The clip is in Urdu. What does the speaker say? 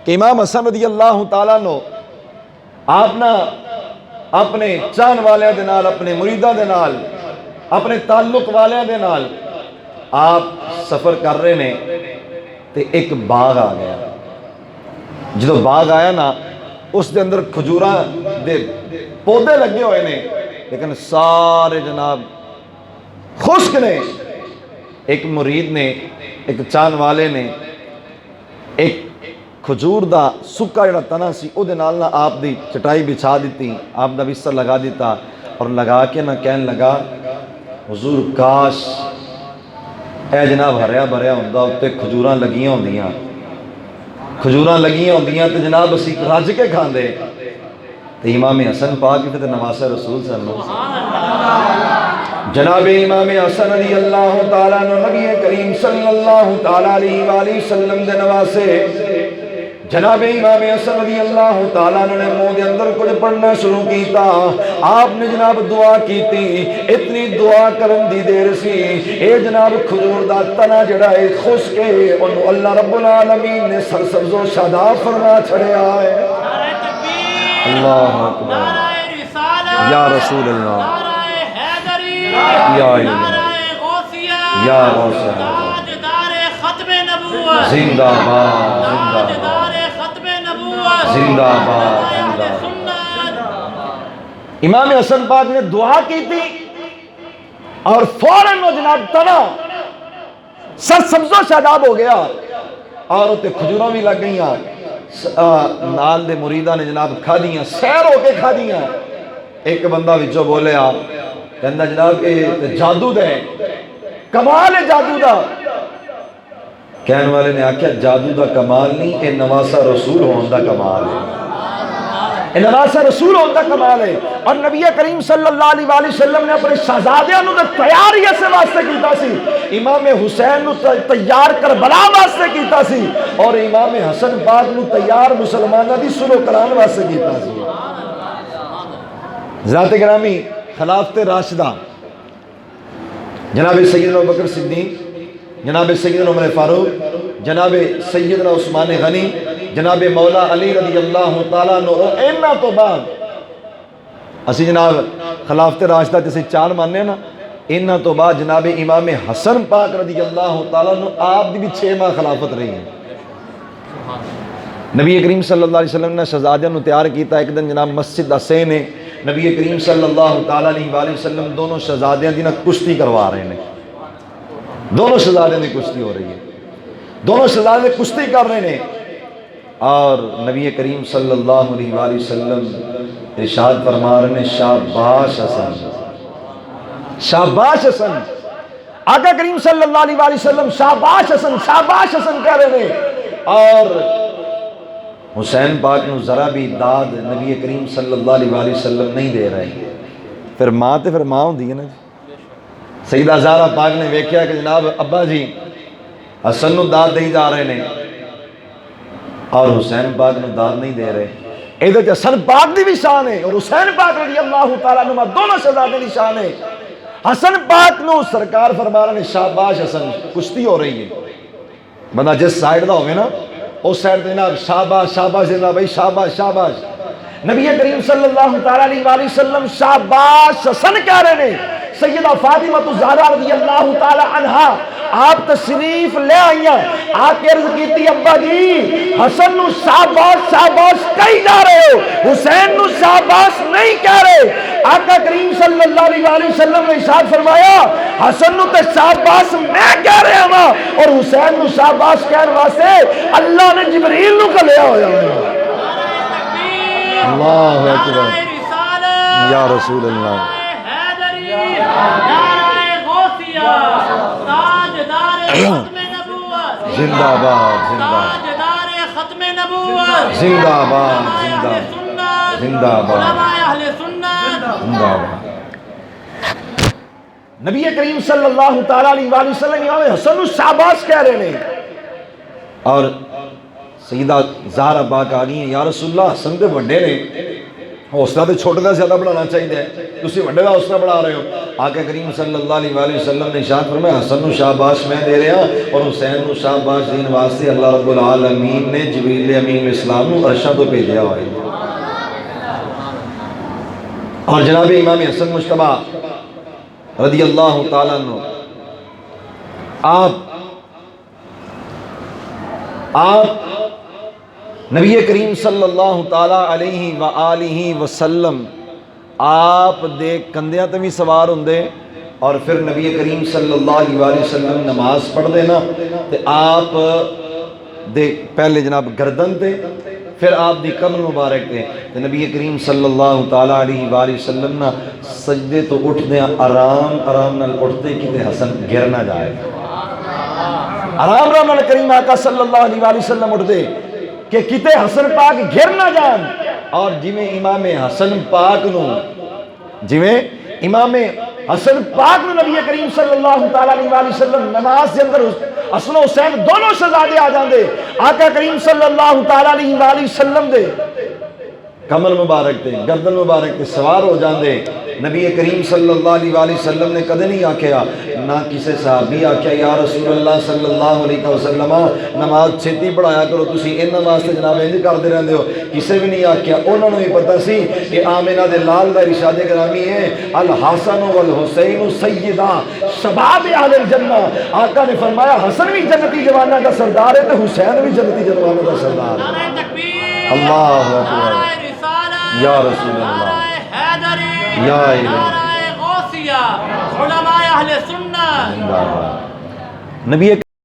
کہ امام حسن رضی اللہ تعالیٰ نو آپ نہ اپنے چان والے دے نال، اپنے مریداں دے نال، اپنے تعلق والے دے نال آپ سفر کر رہے نے تے ایک باغ آ گیا. جدو باغ آیا نا اس دے اندر کھجوراں دے پودے لگے ہوئے نے لیکن سارے جناب خشک نے. ایک مرید نے، ایک چان والے نے ایک کھجور دا سکا جڑا تنا سی او دے نال نہ آپ دی چٹائی بچھا دیتی، آپ دا بستر لگا دیتا اور لگا کے نہ کہن لگا حضور کاش اے جناب ہریا بھریا ہوندا اوتے کھجوراں لگیاں ہوندیاں، کھجوراں لگیاں ہوندیاں تے جناب اسی رج کے کھاندے. تے امام حسن پاک تے نواسہ رسول صلی اللہ علیہ وسلم جناب امام حسن رضی اللہ تعالیٰ عنہ نبی کریم صلی اللہ تعالیٰ علیہ وآلہ وسلم دے نواسے. جناب امام حسن رضی اللہ تعالیٰ عنہ نے منہ دے اندر کچھ پڑھنا شروع کیتا. آپ نے جناب دعا کیتی، اتنی دعا کرن دی دیر سی اے جناب کھجور دا تنا جڑا ہے خشک ہے انہوں اللہ رب العالمین نے سرسبز و شاداب فرما چھڑیا ہے. اللہ اکبر یا رسول اللہ یا یا غوث زندہ باد زندہ باد. امام حسن پاک نے دعا کی تھی اور فوراً وہ جناب تنا سر سبز و شاداب ہو گیا اور اتے کھجوراں بھی لگ گئیاں. نال دے مریداں نے جناب کھا دیاں، سیر ہو کے کھا دیاں. ایک بندہ وچوں بولیا کہندا جناب اے جادو دے کمال ہے جادو دا. کہن والے نے آکھیا جادو دا کمال نہیں، اے نواسہ رسول ہون دا کمال ہے، اے نواسہ رسول ہون دا کمال ہے. اور نبی کریم صلی اللہ علیہ وآلہ وسلم نے اپنے شہزادیاں نو تیار ہی اسے واسطے کیتا سی، امام حسین نو تیار کربلا واسطے کیتا سی اور امام حسن پاک نو تیار مسلمانہ دی سلو کران واسطے کیتا سی. ذات گرامی خلافت راشدہ جناب سیدنا ابوبکر صدیق، جناب سیدنا عمر فاروق، جناب سیدنا عثمان غنی، جناب مولا علی رضی اللہ تعالیٰ عنہ اینا تو بعد اسی جناب خلافت راشدہ جسے چار ماننے نا، اینا تو بعد جناب امام حسن پاک رضی اللہ تعالیٰ عنہ آپ دی بھی 6 ماہ خلافت رہی ہیں. نبی کریم صلی اللہ علیہ وسلم نے شہزادیاں نو تیار کیتا. ایک دن جناب مسجد حسین نے نبی کریم صلی اللہ تعالیٰ علیہ وآلہ وسلم دونوں شہزادیاں دی نا کشتی کروا رہے ہیں. دونوں شہزادیاں دی کشتی ہو رہی ہے، دونوں شہزادے کشتی کر رہے ہیں اور نبی کریم صلی اللہ علیہ وآلہ وسلم ارشاد فرما رہے ہیں شاباش حسن، شاباش حسن. آقا کریم صلی اللہ علیہ وآلہ وسلم شاباش حسن، شاباش حسن کہہ رہے ہیں اور حسین پاک نے ذرا بھی داد نبی کریم صلی اللہ علیہ وآلہ وسلم نہیں دے رہے. پھر ماں تے پھر ماں ہوندی ہے نا. سیدہ زہرا پاک نے ویکھیا کہ جناب ابا جی حسن نو داد دے جا رہے ہیں اور حسین پاک نو داد نہیں دے رہے. ادھر حسن پاک دی بھی شان ہے اور حسین پاک رضی اللہ تعالیٰ عنہ دونوں شہزادے دی شان ہے. حسن پاک نو سرکار فرما رہے ہیں شاباش حسن. کشتی ہو رہی ہے، بندہ جس سائیڈ دا ہوئے نا اس سائیڈ دینا شاباش شاباش دینا بھائی شاباش شاباش. نبی کریم صلی اللہ تعالیٰ علیہ وآلہ وسلم شاباش حسن کہہ رہے ہیں. سیدہ فاطمہ الزہرا رضی اللہ تعالیٰ عنہا آپ تشریف لے آئیاں، آپ عرض کیتی ابا جی حسن نو شاباش شاباش کہی جا رہے ہو، حسین نو شاباش نہیں کہہ رہے. آقا کریم صلی اللہ علیہ وآلہ وسلم نے ارشاد فرمایا حسن نو تے شاباش میں کہہ رہا ہوں اور حسین نو شاباش کہنے واسطے اللہ نے جبریل نو کلیا ہویا ہے. اللہ اکبر یا رسول اللہ. زندہ باد زندہ باد زندہ باد زندہ باد. نبی کریم صلی اللہ تعالیٰ علیہ وآلہ وسلم امام حسن شاباش کہہ رہے ہیں اور سیدہ زہرا پاک آ گئی ہیں یا رسول اللہ حسن دے بڑے نے حوصلہ تو چھوٹے کا زیادہ بڑھانا چاہیے، تسی بڑے کا حوصلہ بڑھا رہے ہو۔ آقا کریم صلی اللہ علیہ وآلہ وسلم نے ارشاد فرمایا حسن نو شاباش میں دے رہا اور حسین نو شاباش دین واسطے اللہ رب العالمین نے جبریل امین علیہ السلام نو عرشاں تو بھیجا ہوئے۔ اور جناب امام حسن مجتبیٰ رضی اللہ تعالیٰ عنہ آپ نبی کریم صلی اللہ تعالیٰ علیہ وآلہ وسلم آپ دے کندیاں تے بھی سوار ہوندے اور پھر نبی کریم صلی اللہ علیہ وآلہ وسلم نماز پڑھ دینا تے آپ دے پہلے جناب گردن تے پھر آپ دی کمر مبارک تے نبی کریم صلی اللہ تعالیٰ علیہ وآلہ وسلم نا سجدے تو اٹھ دیا آرام آرام نال اٹھتے کتے حسن گر نہ جائے، آرام آرام نال کریم آقا صلی اللہ علیہ وآلہ وسلم اٹھ دے کہ کتے حسن پاک گر نہ جان۔ اور جویں امام حسن پاک نو نبی کریم صلی اللہ تعالیٰ علیہ وآلہ وسلم نماز کے اندر حسن و حسین دونوں شہزادے آ جاندے، آقا کریم صلی اللہ تعالیٰ علیہ وآلہ وسلم دے کمر مبارک تے گردن مبارک تے سوار ہو جاندے۔ نبی کریم صلی اللہ علیہ وآلہ وسلم نے کدے نہیں آکھیا، نہ کسی صحابی آکھیا یا رسول اللہ صلی اللہ علیہ وسلم نماز چھتی پڑھایا کرو تسی ان نماز تے جناب انج کردے رہندے ہو، کسی بھی نہیں آکھیا۔ انہوں نے بھی پتہ سی کہ آمنہ دے لال دا ارشاد گرامی ہے الحسن والحسین سیدہ شباب اہل الجنہ، آقا نے فرمایا حسن بھی جنتی جوانہ کا سردار ہے تے حسین بھی جنتی جوانہ کا سردار ہے۔ اللہ اکبر یا رسول اللہ یا الہ علماء اہل سنت۔ نبی